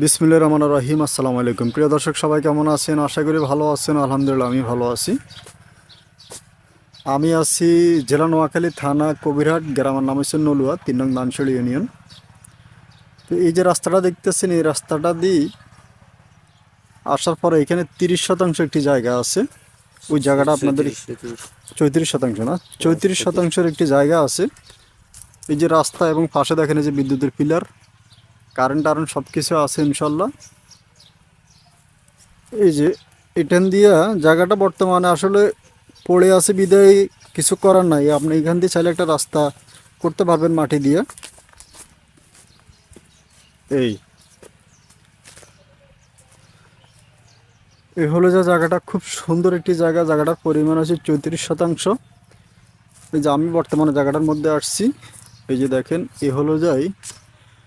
বিসমিল্লাহির রহমানির রহিম। আসসালামু আলাইকুম। প্রিয় দর্শক সবাই কেমন আছেন? আশা করি ভালো আছেন। আলহামদুলিল্লাহ আমি ভালো আছি। আমি আছি জেলা নোয়াখালী, থানা কবিরহাট, গ্রামের নাম হচ্ছে নলুয়া, 3 নং দানশিল ইউনিয়ন। তো এই যে রাস্তাটা দেখতেছেন, এই রাস্তাটা দিয়ে আসার পরে এখানে 30% একটি জায়গা আছে। ওই জায়গাটা আপনাদের 34% না, 34%-এর একটি জায়গা আছে। এই যে রাস্তা এবং পাশে দেখেন এই যে বিদ্যুতের পিলার, কারেন্ট সব কিছু আছে ইনশাল্লাহ। এই যে এখান দিয়া জায়গাটা বর্তমানে আসলে পড়ে আছে বিদায় কিছু করার নাই। আপনি এখান দিয়ে চাইলে একটা রাস্তা করতে পারবেন মাটি দিয়ে। এই এই হলো যে জায়গাটা খুব সুন্দর একটি জায়গা। জায়গাটার পরিমাণ হচ্ছে 34%। এই যে আমি বর্তমানে জায়গাটার মধ্যে আসছি। এই যে দেখেন এ হলো যাই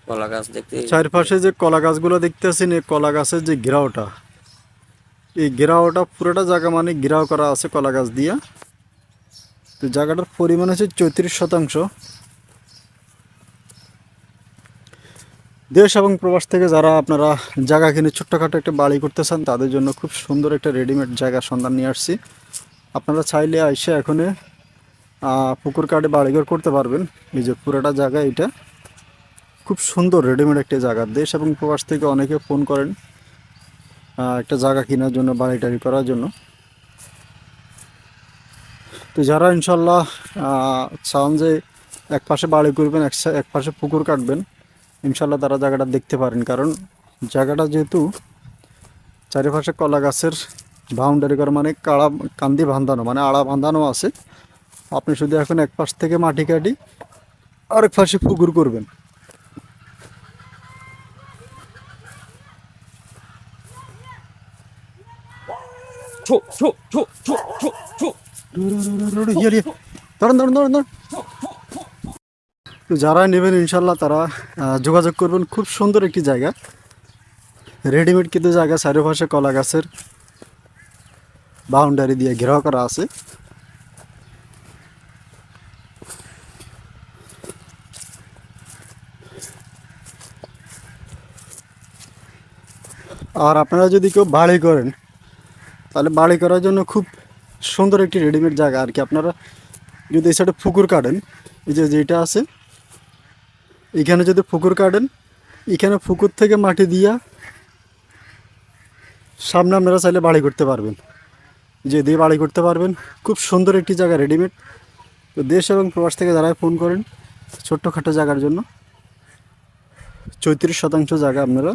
কলা গাছ দেখতে চারপাশে যে কলা গাছগুলো দেখতেছেন, এই কলা গাছের যে ঘেরাওটা, এই ঘেরাওটা পুরোটা জায়গা মানে ঘেরাও করা আছে কলা গাছ দিয়া। তো জায়গাটার পরিমাণ হচ্ছে 34%। দেশ এবং প্রবাস থেকে যারা আপনারা জায়গা কিনে ছোট্টখাটো একটা বাড়ি করতে চান, তাদের জন্য খুব সুন্দর একটা রেডিমেড জায়গার সন্ধান নিয়ে আসছি। আপনারা চাইলে এসে এখনই পুকুর কাটে বাড়িঘর করতে পারবেন। এই যে পুরোটা জায়গা, এটা খুব সুন্দর রেডিমেড একটা জায়গা। দেশ এবং প্রবাস থেকে অনেকে ফোন করেন একটা জায়গা কেনার জন্য, বাড়ি টাড়ি করার জন্য। তো যারা ইনশাল্লাহ চান যে এক পাশে বাড়ি করবেন, এক পাশে পুকুর কাটবেন, ইনশাল্লাহ তারা জায়গাটা দেখতে পারেন। কারণ জায়গাটা যেহেতু চারিপাশে কলা গাছের বাউন্ডারি করা, মানে কান্দি বাঁধানো, মানে আড়া বাঁধানো আছে। আপনি শুধু এখন এক পাশ থেকে মাটি কাটি আরেক পাশে পুকুর করবেন। ছু ছু ছু ছু ছু ছু ধরেন ধরেন ধরেন ধরেন। তো যারা নেবেন ইনশাল্লাহ তারা যোগাযোগ করবেন। খুব সুন্দর একটি জায়গা, রেডিমেড কিন্তু জায়গা। চারিপাশে কলা গাছের বাউন্ডারি দিয়ে ঘেরাও করা আছে। আর আপনারা যদি কেউ বাড়ি করেন, তাহলে বাড়ি করার জন্য খুব সুন্দর একটি রেডিমেড জায়গা আর কি। আপনারা যদি এই সাইডে পুকুর কাটেন, এই যে যেটা আছে এখানে যদি পুকুর কাটেন, এখানে পুকুর থেকে মাটি দিয়া সামনে আপনারা চাইলে বাড়ি করতে পারবেন, যে দিয়ে বাড়ি করতে পারবেন। খুব সুন্দর একটি জায়গা রেডিমেড। তো দেশ এবং প্রবাস থেকে যারা ফোন করেন ছোট্টখাটো জায়গার জন্য, 34% জায়গা আপনারা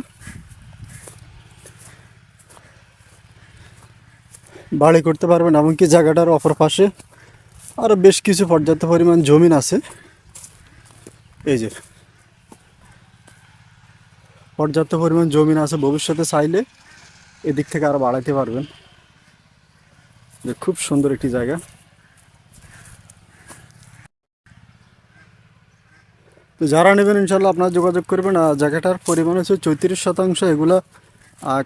বাড়ি করতে পারবেন। এমনকি জায়গাটার অপর পাশে আরও বেশ কিছু পর্যাপ্ত পরিমাণ জমিন আছে। এই যে পর্যাপ্ত পরিমাণ জমিন আছে, ভবিষ্যতে চাইলে এদিক থেকে আরও বাড়াইতে পারবেন। যে খুব সুন্দর একটি জায়গা। তো যারা নেবেন ইনশাল্লাহ আপনারা যোগাযোগ করবেন। আর জায়গাটার পরিমাণ হচ্ছে 34%। এগুলা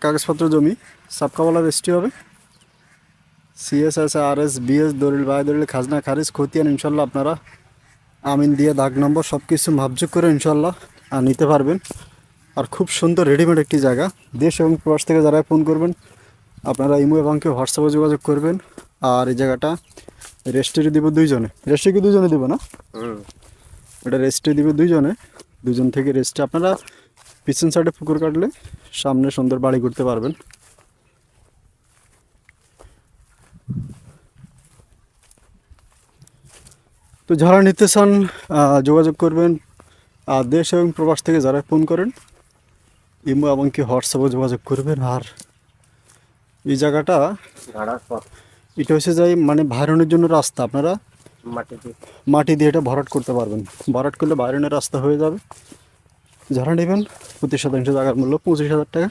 কাগজপত্র জমি, সাবকাওয়ালা রেজিস্ট্রি হবে। CSS, RS, BS, দলিল বাই দলিল, খাজনা খারিজ, খতিয়ান ইনশাল্লাহ আপনারা আমিন দিয়ে দাগ নম্বর সব কিছু মাপযোগ করে ইনশাল্লাহ নিতে পারবেন। আর খুব সুন্দর রেডিমেড একটি জায়গা। দেশ এবং প্রবাস থেকে যারা ফোন করবেন আপনারা ইমো এবং হোয়াটসঅ্যাপে যোগাযোগ করবেন। আর এই জায়গাটা রেজিস্ট্রি দিব দুইজনে। রেজিস্ট্রি কি দুজনে দিব না? এটা রেজিস্ট্রি দিবে দুইজনে। দুজন থেকে রেজিস্ট্রি আপনারা পিছন সাইডে পুকুর কাটলে সামনে সুন্দর বাড়ি করতে পারবেন। তো যারা নিতে চান যোগাযোগ করবেন। আর দেশ এবং প্রবাস থেকে যারা ফোন করেন ইমো এবং হোয়াটসঅ্যাপে যোগাযোগ করবেন। আর এই জায়গাটা এটা হচ্ছে যাই মানে ভাইরনের জন্য রাস্তা। আপনারা মাটি দিয়ে এটা ভরাট করতে পারবেন। ভরাট করলে ভাইরনের রাস্তা হয়ে যাবে। যারা নেবেন 25% জায়গার মূল্য 25,000 টাকা।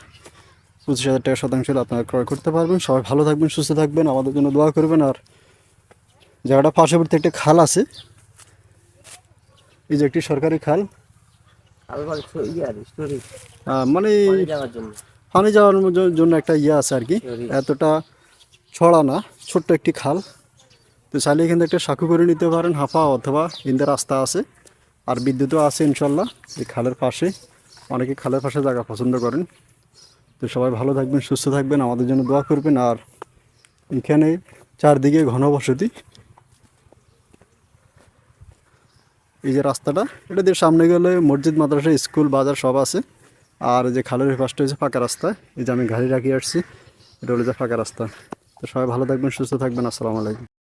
25,000 টাকা শতাংশ হলে আপনারা ক্রয় করতে পারবেন। সবাই ভালো থাকবেন, সুস্থ থাকবেন, আমাদের জন্য দোয়া করবেন। আর জায়গাটা পার্শ্ববর্তী একটা খাল আছে, এই যে একটি সরকারি খাল, মানে পানি যাওয়ার জন্য একটা আছে আর কি। এতটা ছড়া না, ছোট্ট একটি খাল। তো চাইলে এখান থেকে একটা সাঁকু করে নিতে পারেন, হাফা অথবা ইন্দা রাস্তা আছে। আর বিদ্যুৎও আছে ইনশাল্লাহ এই খালের পাশে। অনেকে খালের পাশে জায়গা পছন্দ করেন। তো সবাই ভালো থাকবেন, সুস্থ থাকবেন, আমাদের জন্য দোয়া করবেন। আর এখানে চারদিকে ঘনবসতি। এই যে রাস্তাটা, এটা দিয়ে সামনে গেলে মসজিদ, মাদ্রাসা, স্কুল, বাজার সব আছে। আর যে খালের এই পাশটা হচ্ছে ফাঁকা রাস্তা। এই যে আমি গাড়ি রাখিয়ে আসছি, এটা হলো যে ফাঁকা রাস্তা। তো সবাই ভালো থাকবেন, সুস্থ থাকবেন। আসসালামু আলাইকুম।